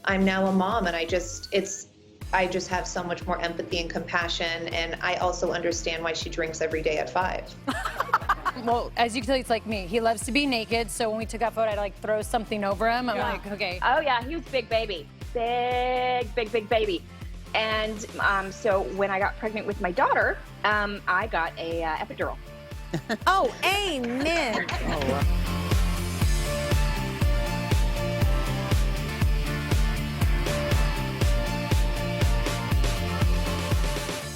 I'm now a mom, and I just have so much more empathy and compassion, and I also understand why she drinks every day at 5. Well, as you can tell, it's like me. He loves to be naked, so when we took that photo, I'd like throw something over him. I'm like, okay. Oh yeah, he was big baby. Big baby. And so when I got pregnant with my daughter, I got a epidural. Oh, amen.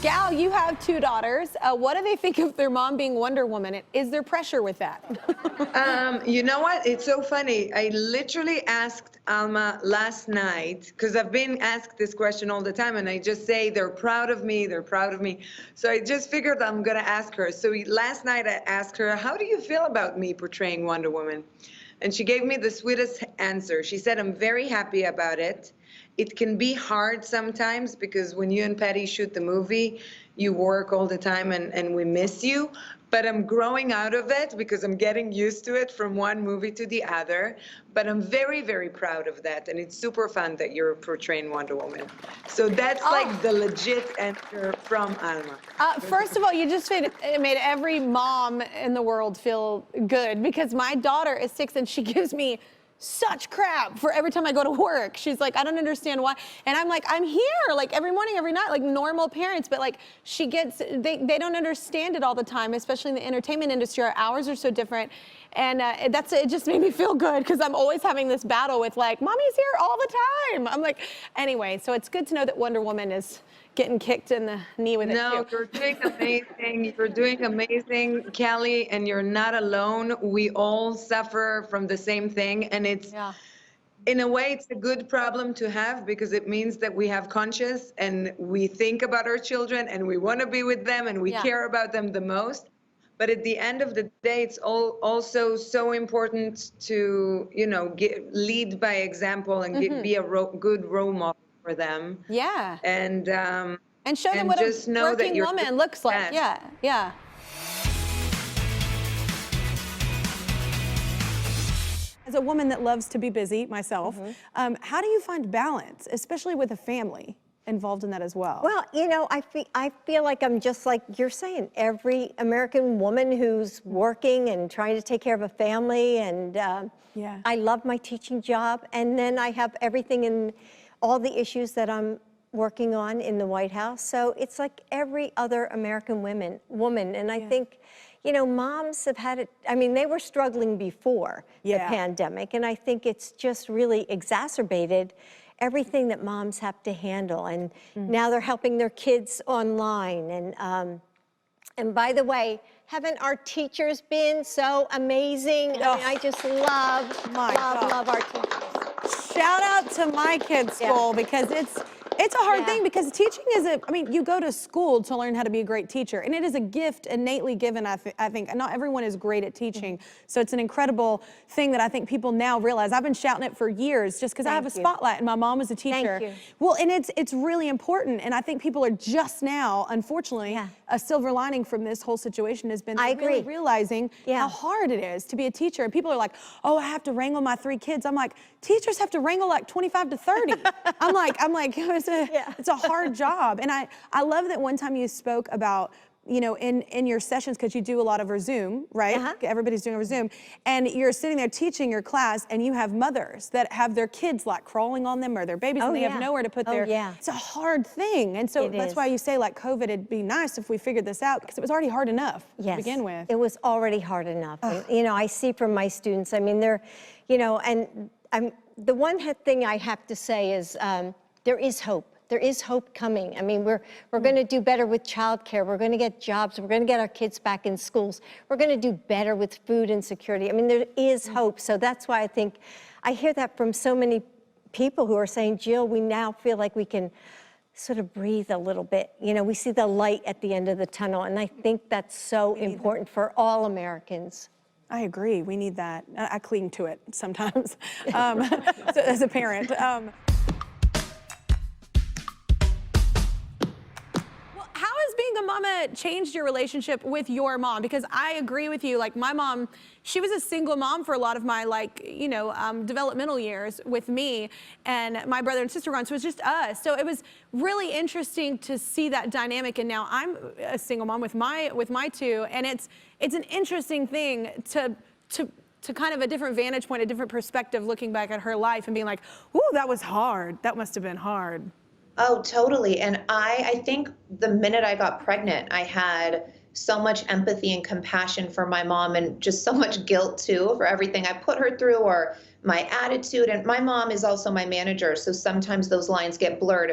Gal, you have 2 daughters. What do they think of their mom being Wonder Woman? Is there pressure with that? You know what? It's so funny. I literally asked Alma last night, because I've been asked this question all the time, and I just say they're proud of me, they're proud of me. So I just figured I'm going to ask her. So last night I asked her, how do you feel about me portraying Wonder Woman? And she gave me the sweetest answer. She said, I'm very happy about it. It can be hard sometimes because when you and Patty shoot the movie, you work all the time and we miss you. But I'm growing out of it because I'm getting used to it from one movie to the other. But I'm very, very proud of that. And it's super fun that you're portraying Wonder Woman. So that's like the legit answer from Alma. First of all, you just made every mom in the world feel good, because my daughter is 6 and she gives me such crap for every time I go to work. She's like, I don't understand why. And I'm like, I'm here like every morning, every night, like normal parents. But like she gets, they don't understand it all the time, especially in the entertainment industry. Our hours are so different. And it just made me feel good, because I'm always having this battle with like, mommy's here all the time. I'm like, anyway, so it's good to know that Wonder Woman is getting kicked in the knee with it too. No, you're doing amazing. You're doing amazing, Kelly, and you're not alone. We all suffer from the same thing, and it's, in a way, it's a good problem to have, because it means that we have conscience and we think about our children and we want to be with them and we care about them the most. But at the end of the day, it's also so important to, you know, lead by example and be a good role model for them. Yeah. And show them what a just know that working woman looks like. Yeah. As a woman that loves to be busy myself, how do you find balance, especially with a family involved in that as well? Well, you know, I feel like I'm just like you're saying, every American woman who's working and trying to take care of a family, and I love my teaching job, and then I have everything in all the issues that I'm working on in the White House. So it's like every other American woman, and I think, you know, moms have had it, I mean, they were struggling before the pandemic, and I think it's just really exacerbated everything that moms have to handle. And now they're helping their kids online. And by the way, haven't our teachers been so amazing? I mean, I just love our teachers. Shout out to my kids' school, because it's a hard thing, because teaching is I mean, you go to school to learn how to be a great teacher, and it is a gift innately given, I think. Not everyone is great at teaching, so it's an incredible thing that I think people now realize. I've been shouting it for years just because I have a spotlight, and my mom was a teacher. Thank you. Well, and it's really important, and I think people are just now, unfortunately, a silver lining from this whole situation has been really realizing how hard it is to be a teacher. And people are like, oh, I have to wrangle my 3 kids. I'm like, teachers have to wrangle like 25 to 30. I'm like, it's a hard job. And I love that one time you spoke about, you know, in your sessions, because you do a lot over Zoom, right? Everybody's doing over Zoom. And you're sitting there teaching your class, and you have mothers that have their kids like crawling on them, or their babies, and they have nowhere to put their, it's a hard thing. And so that's why you say, like, COVID, it'd be nice if we figured this out, because it was already hard enough to begin with. It was already hard enough. And, you know, I see from my students, I mean, they're, you know, and the one thing I have to say is there is hope. There is hope coming. I mean, we're going to do better with childcare. We're going to get jobs. We're going to get our kids back in schools. We're going to do better with food insecurity. I mean, there is hope. So that's why I think I hear that from so many people who are saying, Jill, we now feel like we can sort of breathe a little bit. You know, we see the light at the end of the tunnel, and I think that's so important for all Americans. I agree. We need that. I cling to it sometimes so as a parent. a mama changed your relationship with your mom? Because I agree with you. Like my mom, she was a single mom for a lot of my developmental years with me, and my brother and sister were gone, so it was just us. So it was really interesting to see that dynamic. And now I'm a single mom with my two, and it's an interesting thing to kind of a different vantage point, a different perspective, looking back at her life and being like, ooh, that was hard. That must have been hard. Oh, totally. And I think the minute I got pregnant, I had so much empathy and compassion for my mom, and just so much guilt too for everything I put her through, or my attitude. And my mom is also my manager, so sometimes those lines get blurred.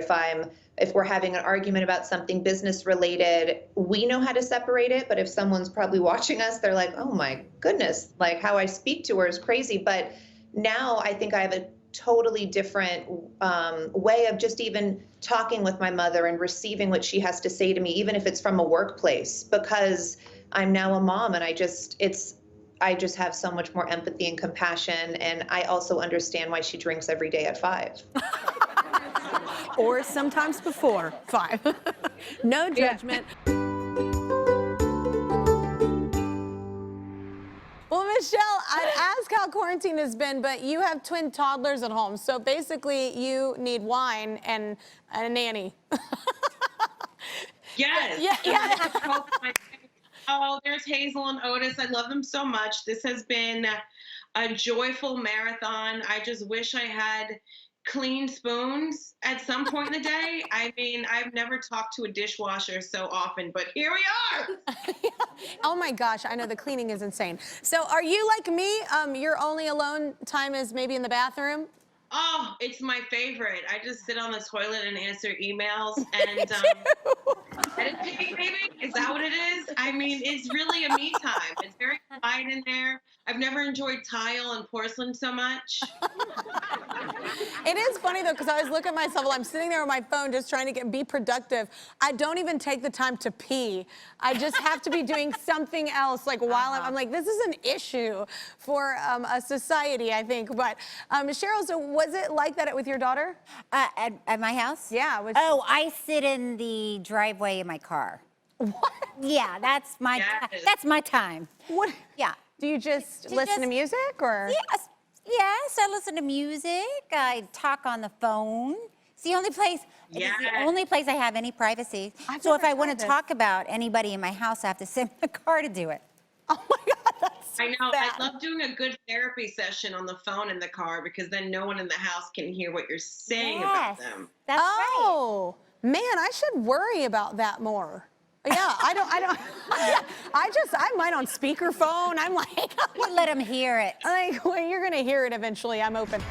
If we're having an argument about something business related, we know how to separate it. But if someone's probably watching us, they're like, oh my goodness, like how I speak to her is crazy. But now I think I have a totally different way of just even talking with my mother and receiving what she has to say to me, even if it's from a workplace, because I'm now a mom, and I just have so much more empathy and compassion. And I also understand why she drinks every day at 5. Or sometimes before 5. No judgment. Yeah. Well, Michelle, I'd ask how quarantine has been, but you have twin toddlers at home, so basically you need wine and a nanny. Yes. Yeah. Oh, there's Hazel and Otis. I love them so much. This has been a joyful marathon. I just wish I had clean spoons at some point in the day. I mean, I've never talked to a dishwasher so often, but here we are. Oh my gosh, I know the cleaning is insane. So are you like me? Your only alone time is maybe in the bathroom? Oh, it's my favorite. I just sit on the toilet and answer emails and meditating, maybe? Is that what it is? I mean, it's really a me time. It's very quiet in there. I've never enjoyed tile and porcelain so much. It is funny though, because I always look at myself while I'm sitting there on my phone just trying to be productive. I don't even take the time to pee. I just have to be doing something else, like while I'm like, this is an issue for a society, I think. But Cheryl, so was it like that with your daughter? At my house? Yeah. I sit in the driveway in my car. What? Yeah, that's my time. What? Yeah. Do you just listen to music, or? Yes, I listen to music. I talk on the phone. It's the only place. Yes. It's the only place I have any privacy. So if I want to talk about anybody in my house, I have to sit in the car to do it. Oh my God, that's so I know. sad. I love doing a good therapy session on the phone in the car, because then no one in the house can hear what you're saying about them. That's right. Oh, man, I should worry about that more. Yeah, I don't. I might on speakerphone. I'm like, You let them hear it. like, well, you're gonna hear it eventually. I'm open.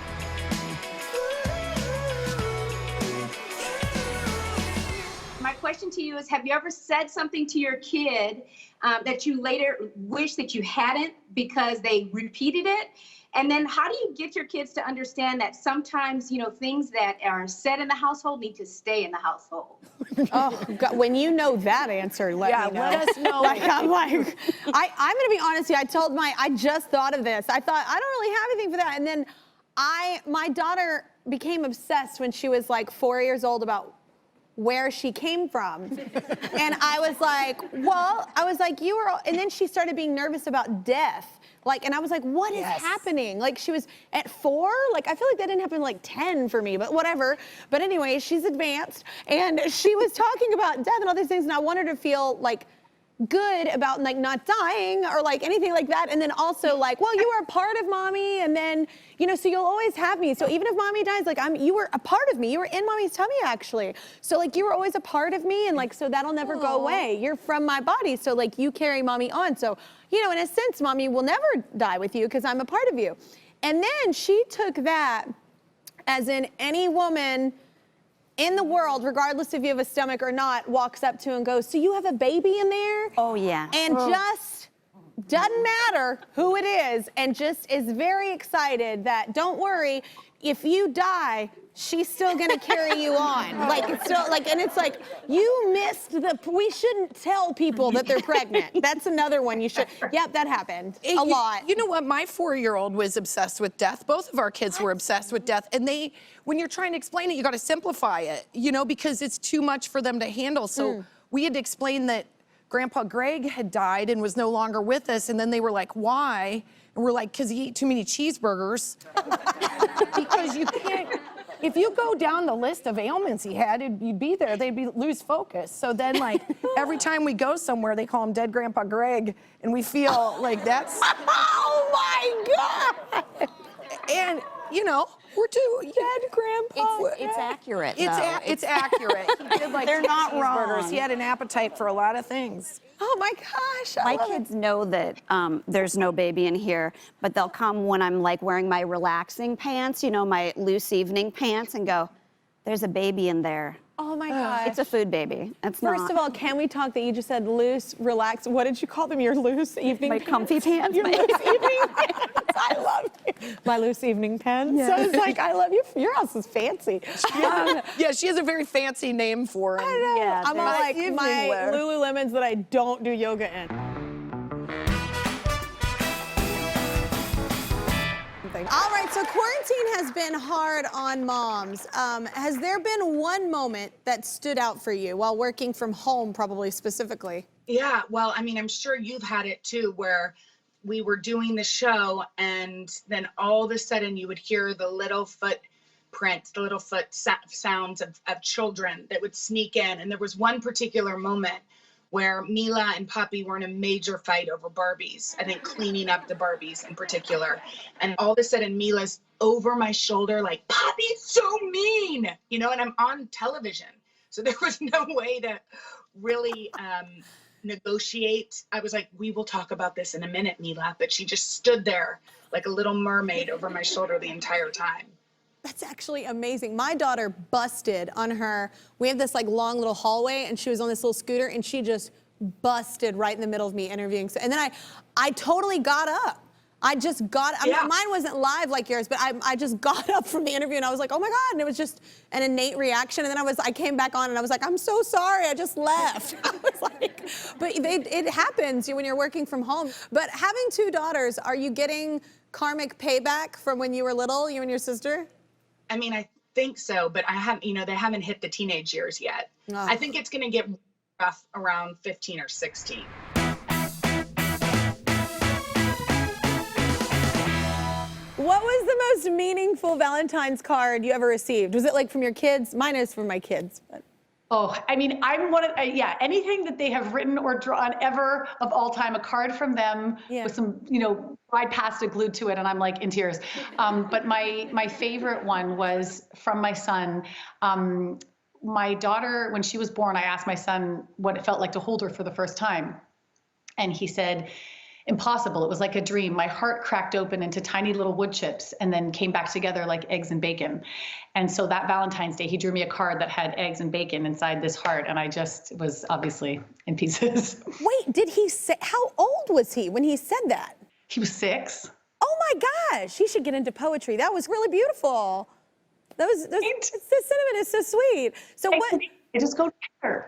My question to you is, have you ever said something to your kid that you later wish that you hadn't because they repeated it? And then how do you get your kids to understand that sometimes, things that are said in the household need to stay in the household? Oh, God, when you know that answer, let me know. let us know. I'm going to be honest with you. I just thought of this. I thought, I don't really have anything for that. And then my daughter became obsessed when she was like 4 years old about where she came from. And I was like, and then she started being nervous about death. And I was like, what is happening? She was at 4? I feel like that didn't happen 10 for me, but whatever. But anyway, she's advanced, and she was talking about death and all these things, and I want her to feel good about not dying or anything like that. And then also well, you were a part of mommy, and then, so you'll always have me. So even if mommy dies, you were a part of me. You were in mommy's tummy, actually. So you were always a part of me, and so that'll never go away. You're from my body, so you carry mommy on. So, in a sense, mommy will never die with you because I'm a part of you. And then she took that as in any woman in the world, regardless if you have a stomach or not, walks up to and goes, so you have a baby in there? Oh, yeah. And just doesn't matter who it is, and just is very excited that, don't worry, if you die, she's still gonna carry you on. It's still and it's you missed we shouldn't tell people that they're pregnant. That's another one you should. Yep, that happened a lot. You know what? My 4-year-old was obsessed with death. Both of our kids were obsessed with death. And when you're trying to explain it, you gotta simplify it, because it's too much for them to handle. So we had explained that Grandpa Greg had died and was no longer with us, and then they were like, why? And we're like, because he ate too many cheeseburgers. Because you can't, if you go down the list of ailments he had, you'd be there, lose focus. So then, like, every time we go somewhere, they call him Dead Grandpa Greg, and we feel like that's... Oh my God! And, you know, we're too Dead Grandpa. It's accurate. It's accurate. He did like They're not cheeseburgers. wrong. He had an appetite for a lot of things. Oh my gosh. My kids know that there's no baby in here, but they'll come when I'm like wearing my relaxing pants, you know, my loose evening pants, and go, there's a baby in there. Oh my gosh. It's a food baby. It's First of all, can we talk that you just said loose, relaxed? What did you call them? Your loose evening my pants? comfy pants. Your loose evening pants. I love you. My loose evening pants. Yes. So it's like, I love you. Your house is fancy. Yeah, she has a very fancy name for him. I know. Yeah, I'm all like evening my wear. Lululemons that I don't do yoga in. All right, so quarantine has been hard on moms. Has there been one moment that stood out for you while working from home, probably specifically? Yeah, well, I mean, I'm sure you've had it too, where we were doing the show and then all of a sudden you would hear the little footprints, the little foot sounds of children that would sneak in. And there was one particular moment where Mila and Poppy were in a major fight over Barbies, I think cleaning up the Barbies in particular. And all of a sudden Mila's over my shoulder like, Poppy's so mean, you know, and I'm on television. So there was no way to really negotiate. I was like, we will talk about this in a minute, Mila. But she just stood there like a little mermaid over my shoulder the entire time. That's actually amazing. My daughter busted on her, we have this like long little hallway and she was on this little scooter and she just busted right in the middle of me interviewing. And then I totally got up. I just got, I mean, mine wasn't live like yours, but I just got up from the interview and I was like, oh my God. And it was just an innate reaction. And then I came back on and I was like, I'm so sorry, I just left. I was like, but it happens when you're working from home. But having two daughters, are you getting karmic payback from when you were little, you and your sister? I mean, I think so, but I haven't, you know, they haven't hit the teenage years yet. Oh. I think it's going to get rough around 15 or 16. What was the most meaningful Valentine's card you ever received? Was it like from your kids? Mine is from my kids. But. Oh, I mean, I'm one of, yeah, anything that they have written or drawn ever of all time, a card from them with some, you know, fried pasta glued to it, and I'm like in tears. But my favorite one was from my son. My daughter, when she was born, I asked my son what it felt like to hold her for the first time. And he said, impossible. It was like a dream. My heart cracked open into tiny little wood chips and then came back together like eggs and bacon. And so that Valentine's Day, he drew me a card that had eggs and bacon inside this heart. And I just was obviously in pieces. Wait, did he say, how old was he when he said that? He was 6. Oh my gosh, he should get into poetry. That was really beautiful. It's the sentiment is so sweet. So what? They just go together.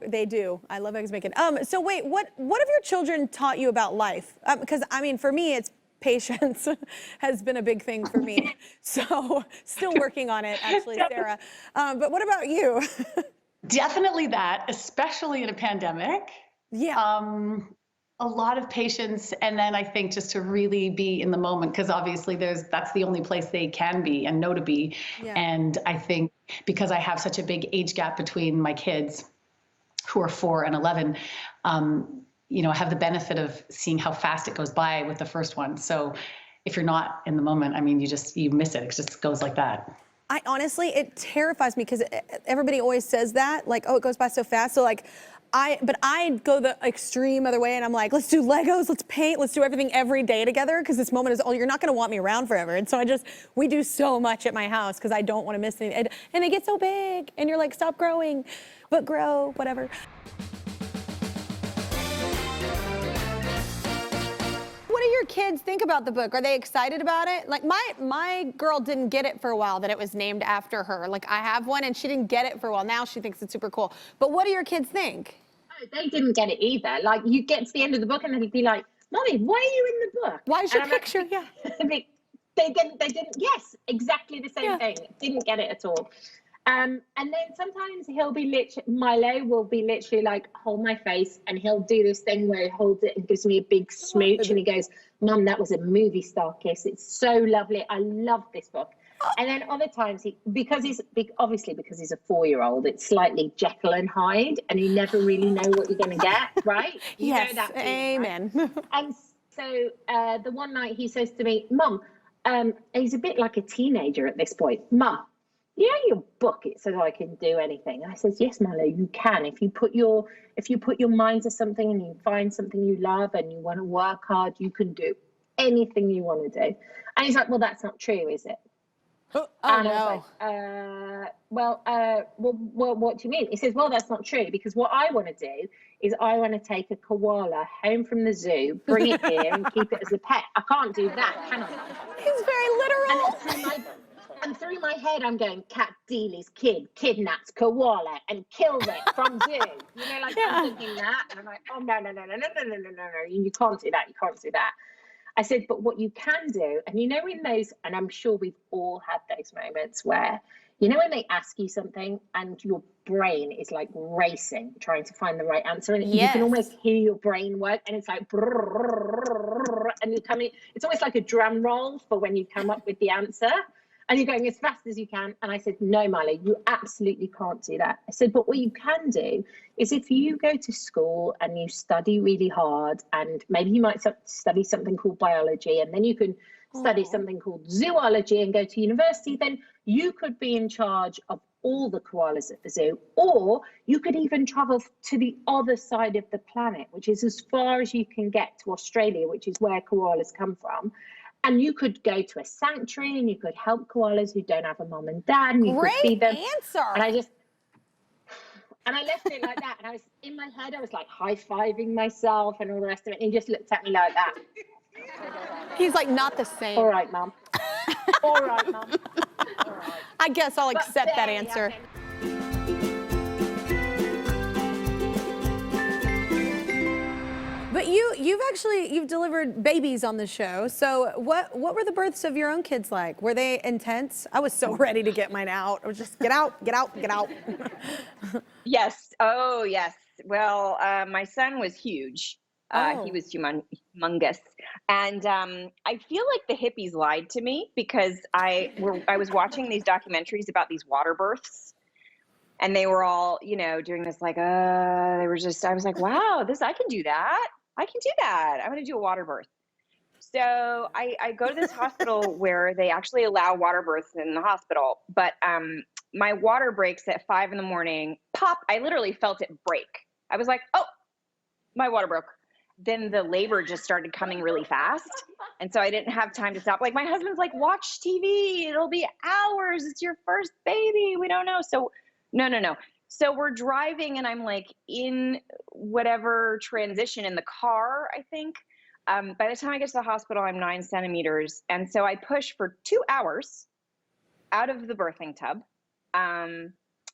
They do. I love eggs and bacon. So wait, what have your children taught you about life? Because I mean, for me, it's patience has been a big thing for me. So still working on it, actually, Sarah. But what about you? Definitely that, especially in a pandemic. Yeah. A lot of patience, and then I think just to really be in the moment, because obviously that's the only place they can be and know to be. Yeah. And I think because I have such a big age gap between my kids, who are 4 and 11, you know, I have the benefit of seeing how fast it goes by with the first one. So if you're not in the moment, I mean, you miss it. It just goes like that. I honestly, it terrifies me because everybody always says that, like, oh, it goes by so fast. So like, but I go the extreme other way and I'm like, let's do Legos, let's paint, let's do everything every day together because this moment is, you're not gonna want me around forever. And so we do so much at my house because I don't wanna miss anything. And it gets so big and you're like, stop growing, but grow, whatever. What do your kids think about the book? Are they excited about it? Like my girl didn't get it for a while that it was named after her. Like I have one and she didn't get it for a while. Now she thinks it's super cool. But what do your kids think? They didn't get it either. Like you get to the end of the book and they'd be like, Mommy, why are you in the book? Why is your picture? Like, yeah. They didn't, yes, exactly the same thing. Didn't get it at all. And then sometimes he'll be Milo will be literally like, hold my face, and he'll do this thing where he holds it and gives me a big smooch, and he goes, Mum, that was a movie star kiss. It's so lovely. I love this book. And then other times, obviously because he's a 4-year-old, it's slightly Jekyll and Hyde, and you never really know what you're going to get, right? You yes, know that feeling, amen. Right? And so the one night he says to me, Mum, he's a bit like a teenager at this point. Mum, you know your book, it says I can do anything. And I says, yes, Milo, you can. If you put your mind to something and you find something you love and you want to work hard, you can do anything you want to do. And he's like, well, that's not true, is it? Oh, and no. I was like, well, what do you mean? He says, well, that's not true, because what I want to do is I want to take a koala home from the zoo, bring it here and keep it as a pet. I can't do that, can I? He's very literal. And through my head, I'm going, Cat Dealey's kid kidnaps koala and kills it from zoo. You know, like I'm thinking that. And I'm like, oh, no. You can't do that. You can't do that. I said, but what you can do, and you know in those, and I'm sure we've all had those moments where, you know when they ask you something and your brain is like racing, trying to find the right answer, and you can almost hear your brain work, and it's like, and you're coming, it's almost like a drum roll for when you come up with the answer. And you're going as fast as you can. And I said, no, Milo, you absolutely can't do that. I said, but what you can do is if you go to school and you study really hard, and maybe you might study something called biology, and then you can study something called zoology and go to university, then you could be in charge of all the koalas at the zoo. Or you could even travel to the other side of the planet, which is as far as you can get to Australia, which is where koalas come from. And you could go to a sanctuary and you could help koalas who don't have a mom and dad, and you could feed them. Answer. And I left it like that. And I was in my head, I was like high-fiving myself and all the rest of it. And he just looked at me like that. He's like, not the same. All right, Mum. All right, Mum. All right. I guess I'll accept that answer. But you've delivered babies on the show. So what were the births of your own kids like? Were they intense? I was so ready to get mine out. I was just get out. Yes. Oh, yes. Well, my son was huge. He was humongous. And I feel like the hippies lied to me, because I was watching these documentaries about these water births. And they were all, doing this like, I was like, wow, I can do that. I can do that. I'm going to do a water birth. So I go to this hospital where they actually allow water births in the hospital. But my water breaks at 5 a.m. Pop, I literally felt it break. I was like, oh, my water broke. Then the labor just started coming really fast. And so I didn't have time to stop. Like, my husband's like, watch TV. It'll be hours. It's your first baby. We don't know. So no. So we're driving, and I'm like in whatever transition in the car, I think. By the time I get to the hospital, I'm 9 centimeters. And so I push for 2 hours out of the birthing tub,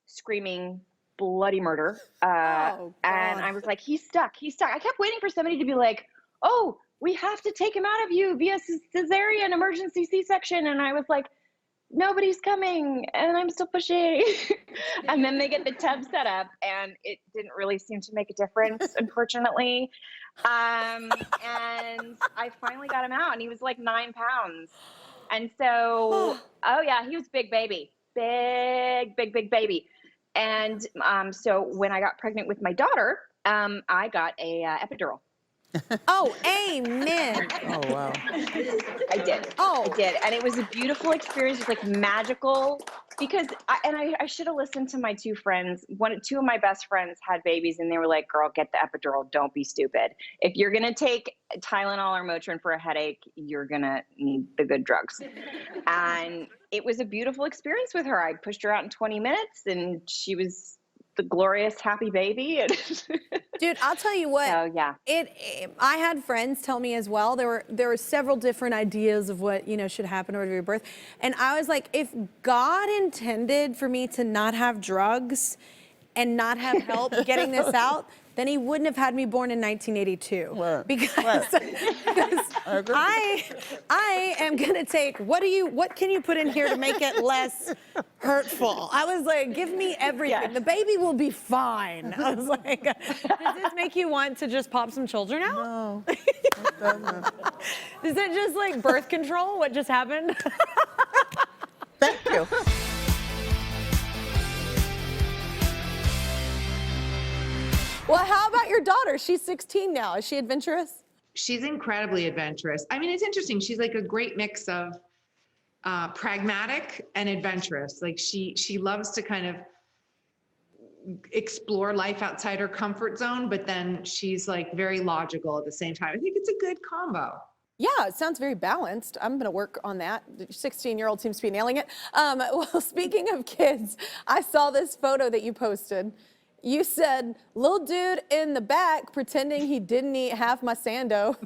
screaming bloody murder. And I was like, he's stuck. I kept waiting for somebody to be like, oh, we have to take him out of you via cesarean emergency C-section. And I was like, nobody's coming, and I'm still pushing. And then they get the tub set up, and it didn't really seem to make a difference, unfortunately. And I finally got him out, and he was like 9 pounds. And so, he was big baby, big baby. And so when I got pregnant with my daughter, I got a epidural. Oh, amen. Oh, wow. I did. I did. And it was a beautiful experience. It was like magical, because I should have listened to my 2 friends. Two of my best friends had babies, and they were like, girl, get the epidural. Don't be stupid. If you're going to take Tylenol or Motrin for a headache, you're going to need the good drugs. And it was a beautiful experience with her. I pushed her out in 20 minutes, and she was the glorious happy baby. Dude, I'll tell you what. So, yeah. I had friends tell me as well. There were several different ideas of what should happen over your birth, and I was like, if God intended for me to not have drugs and not have help getting this out, then he wouldn't have had me born in 1982. Because I am gonna take, what can you put in here to make it less hurtful? I was like, give me everything. The baby will be fine. I was like, does this make you want to just pop some children out? No. Is it just like birth control? What just happened? Thank you. Well, how about your daughter? She's 16 now. Is she adventurous? She's incredibly adventurous. I mean, it's interesting. She's like a great mix of pragmatic and adventurous. Like she loves to kind of explore life outside her comfort zone, but then she's like very logical at the same time. I think it's a good combo. Yeah, it sounds very balanced. I'm gonna work on that. The 16-year-old seems to be nailing it. Well, speaking of kids, I saw this photo that you posted. You said, little dude in the back pretending he didn't eat half my sando.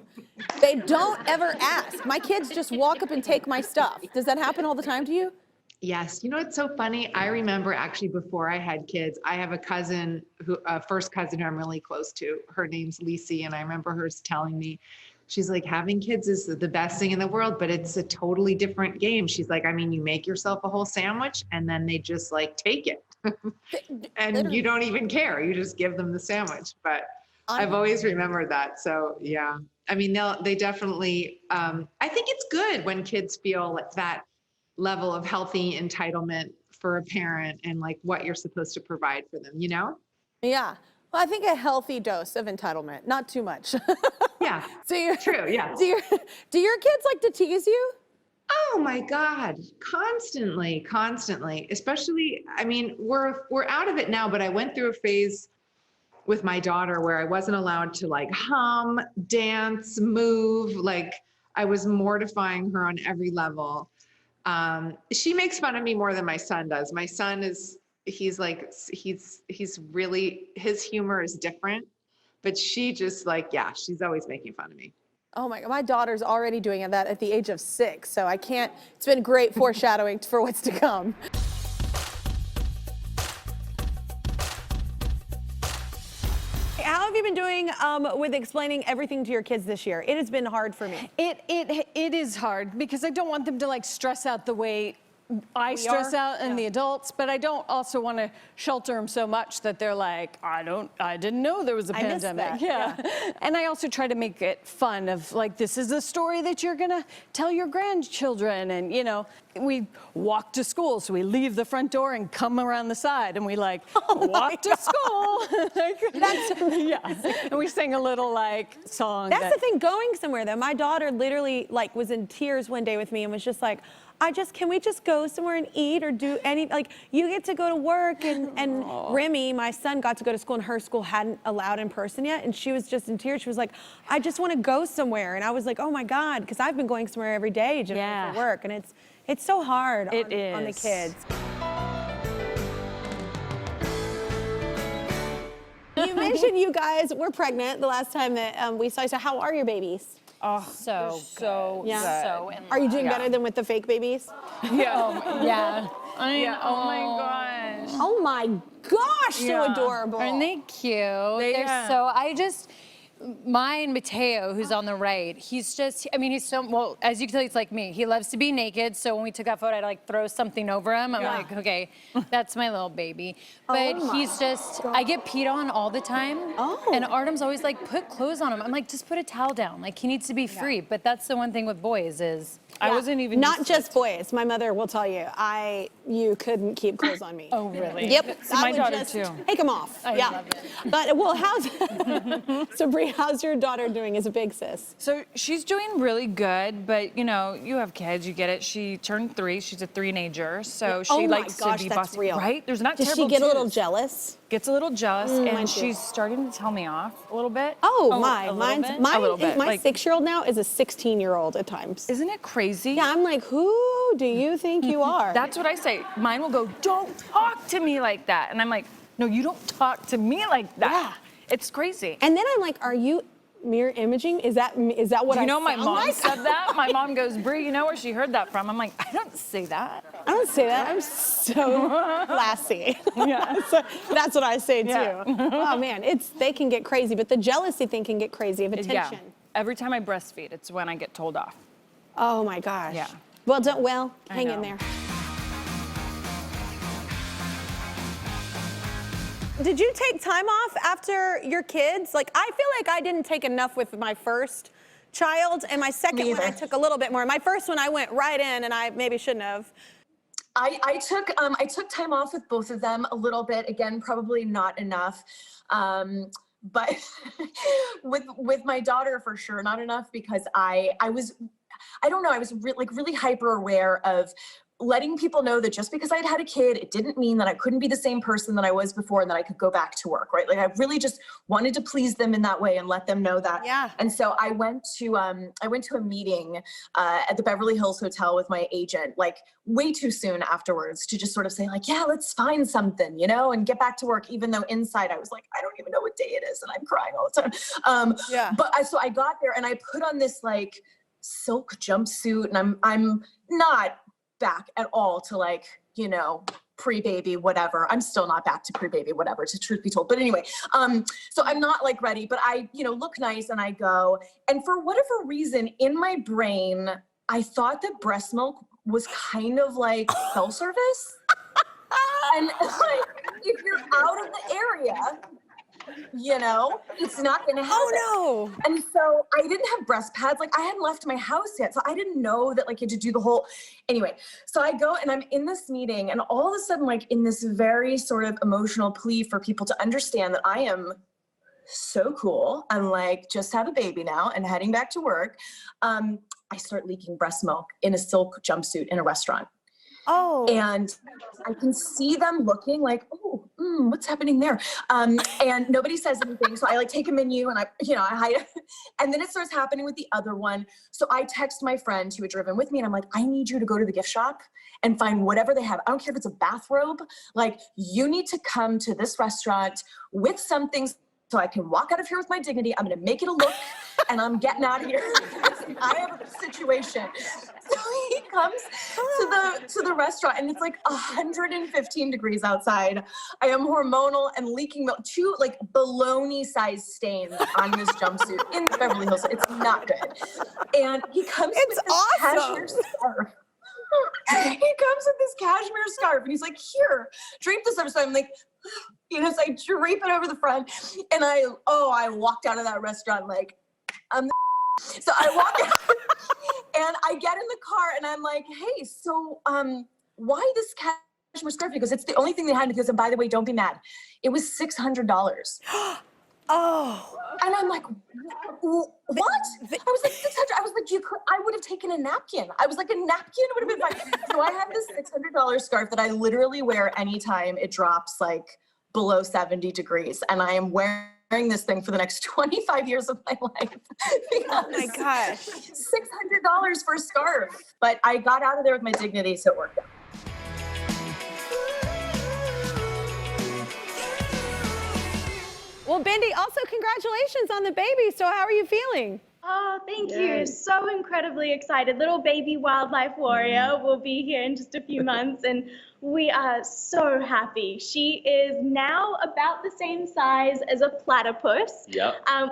They don't ever ask. My kids just walk up and take my stuff. Does that happen all the time to you? Yes. You know, it's so funny. I remember actually before I had kids, I have a cousin first cousin who I'm really close to. Her name's Lisi. And I remember her telling me, she's like, having kids is the best thing in the world, but it's a totally different game. She's like, I mean, you make yourself a whole sandwich and then they just like take it. And you don't even care. You just give them the sandwich. But I've always remembered that. So yeah, I mean, they definitely, I think it's good when kids feel like that level of healthy entitlement for a parent and like what you're supposed to provide for them, you know? Yeah. Well, I think a healthy dose of entitlement, not too much. Yeah, true, yeah. Do your kids like to tease you? Oh my God, constantly. Especially, I mean, we're out of it now, but I went through a phase with my daughter where I wasn't allowed to like hum, dance, move. Like I was mortifying her on every level. She makes fun of me more than my son does. My son he's really, his humor is different, but she just like, yeah, she's always making fun of me. Oh my God, my daughter's already doing that at the age of 6, so I can't, it's been great foreshadowing for what's to come. How have you been doing with explaining everything to your kids this year? It has been hard for me. It is hard because I don't want them to like stress out the way I stress out and the adults, but I don't also want to shelter them so much that they're like, I didn't know there was a pandemic. Yeah. And I also try to make it fun of like, this is a story that you're going to tell your grandchildren. And, you know, we walk to school. So we leave the front door and come around the side and we like walk to school. And we sing a little like song. That's the thing, going somewhere though. My daughter literally like was in tears one day with me and was just like, can we just go somewhere and eat or do any, like, you get to go to work and Remy, my son, got to go to school and her school hadn't allowed in person yet. And she was just in tears. She was like, I just want to go somewhere. And I was like, oh my God, because I've been going somewhere every day just for work. And it's so hard on the kids. You mentioned you guys were pregnant the last time that we saw you. So how are your babies? Oh, so good. Are you doing better than with the fake babies? Yeah. Oh my gosh. Oh my gosh, so adorable. Aren't they cute? They're so, mine, Mateo, who's on the right, he's just, I mean, he's so, well, as you can tell, he's like me. He loves to be naked, so when we took that photo, I'd like throw something over him. I'm like, okay, that's my little baby. But he's just, I get peed on all the time. And Artem's always like, put clothes on him. I'm like, just put a towel down. Like, he needs to be free. But that's the one thing with boys is, I wasn't even not just boys. My mother will tell you, you couldn't keep clothes on me. Oh, really? Yep. So my daughter too. Take them off. I love it. But well, Sabrina, how's your daughter doing as a big sis? So she's doing really good, but you know, you have kids, you get it. She turned 3. She's a 3-nager, so she likes to be bossy. Real. Right? There's not Does terrible she get a little twos. jealous? Gets a little jealous, and she's starting to tell me off a little bit. My 6-year-old now is a 16-year-old at times. Isn't it crazy? Yeah, I'm like, who do you think you are? That's what I say. Mine will go, don't talk to me like that. And I'm like, no, you don't talk to me like that. Yeah. It's crazy. And then I'm like, are you Mirror imaging? Is that what You know, my sound mom like? said that. My mom goes, Brie, you know where she heard that from? I'm like, I don't say that. I don't say that. I'm so classy. Yeah. So that's what I say too. Yeah. Oh man, they can get crazy, but the jealousy thing can get crazy of attention. Yeah. Every time I breastfeed, it's when I get told off. Oh my gosh. Yeah. Well, hang in know. there. Did you take time off after your kids? Like, I feel like I didn't take enough with my first child, and my second one I took a little bit more. My first one I went right in, and I maybe shouldn't have. I took time off with both of them a little bit. Again, probably not enough, but with my daughter for sure, not enough because I was really hyper aware of letting people know that just because I'd had a kid, it didn't mean that I couldn't be the same person that I was before and that I could go back to work, right? Like I really just wanted to please them in that way and let them know that. Yeah. And so I went to a meeting at the Beverly Hills Hotel with my agent, like way too soon afterwards to just sort of say like, yeah, let's find something, you know, and get back to work, even though inside I was like, I don't even know what day it is and I'm crying all the time. So I got there and I put on this like silk jumpsuit and I'm not back at all to like, you know, pre-baby, whatever. I'm still not back to pre-baby, whatever, to truth be told. But anyway, so I'm not like ready, but I, you know, look nice and I go. And for whatever reason in my brain, I thought that breast milk was kind of like cell service. And like, if you're out of the area, you know, it's not gonna happen. Oh no. And so I didn't have breast pads. Like I hadn't left my house yet. So I didn't know that like you had to do the whole, anyway. So I go and I'm in this meeting and all of a sudden, like in this very sort of emotional plea for people to understand that I am so cool. I'm like, just have a baby now and heading back to work. I start leaking breast milk in a silk jumpsuit in a restaurant. Oh. And I can see them looking like, oh, what's happening there? And nobody says anything. So I like take a menu and I hide it. And then it starts happening with the other one. So I text my friend who had driven with me and I'm like, I need you to go to the gift shop and find whatever they have. I don't care if it's a bathrobe. Like you need to come to this restaurant with something so I can walk out of here with my dignity. I'm going to make it a look and I'm getting out of here. I have a situation. So he comes to the restaurant and it's like 115 degrees outside. I am hormonal and leaking milk, 2 like bologna-sized stains on this jumpsuit in Beverly Hills. It's not good. And he comes with this cashmere scarf. He comes with this cashmere scarf and he's like, here, drape this over. So I'm like, you know, so I drape it over the front and I walked out of that restaurant like, so I walk out and I get in the car and I'm like, hey, so why this cashmere scarf? Because it's the only thing they had. Because, and by the way, don't be mad. It was $600. Oh. And I'm like, what? I was like, 600. I was like, I would have taken a napkin. I was like, a napkin would have been fine. So I have this $600 scarf that I literally wear anytime it drops like below 70 degrees. And I am wearing this thing for the next 25 years of my life. Oh my gosh. $600 for a scarf. But I got out of there with my dignity, so it worked out. Well, Bindi, also congratulations on the baby. So how are you feeling? Oh, thank you. So incredibly excited. Little baby wildlife warrior will be here in just a few months, and we are so happy. She is now about the same size as a platypus. Yep. I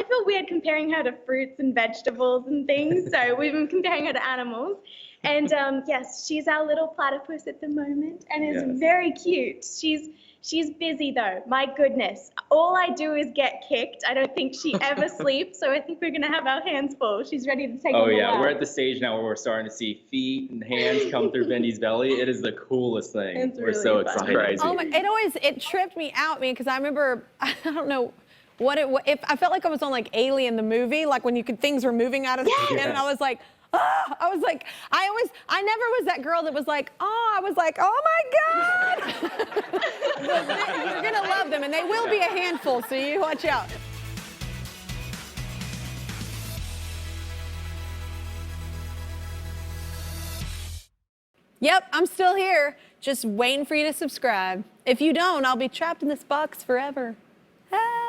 feel weird comparing her to fruits and vegetables and things, so we've been comparing her to animals. And yes, she's our little platypus at the moment and is very cute. She's busy though, my goodness. All I do is get kicked. I don't think she ever sleeps, so I think we're gonna have our hands full. She's ready to take on the world. We're at the stage now where we're starting to see feet and hands come through Bindi's belly. It is the coolest thing. It's We're really so fun. excited. Oh my, it tripped me out, man, because I remember, I don't know if I felt like I was on like Alien the movie, like when things were moving out of the skin, and I was like, I never was that girl that was like, I was like, oh my God. You're gonna love them and they will be a handful, so you watch out. Yep, I'm still here, just waiting for you to subscribe. If you don't, I'll be trapped in this box forever. Ah.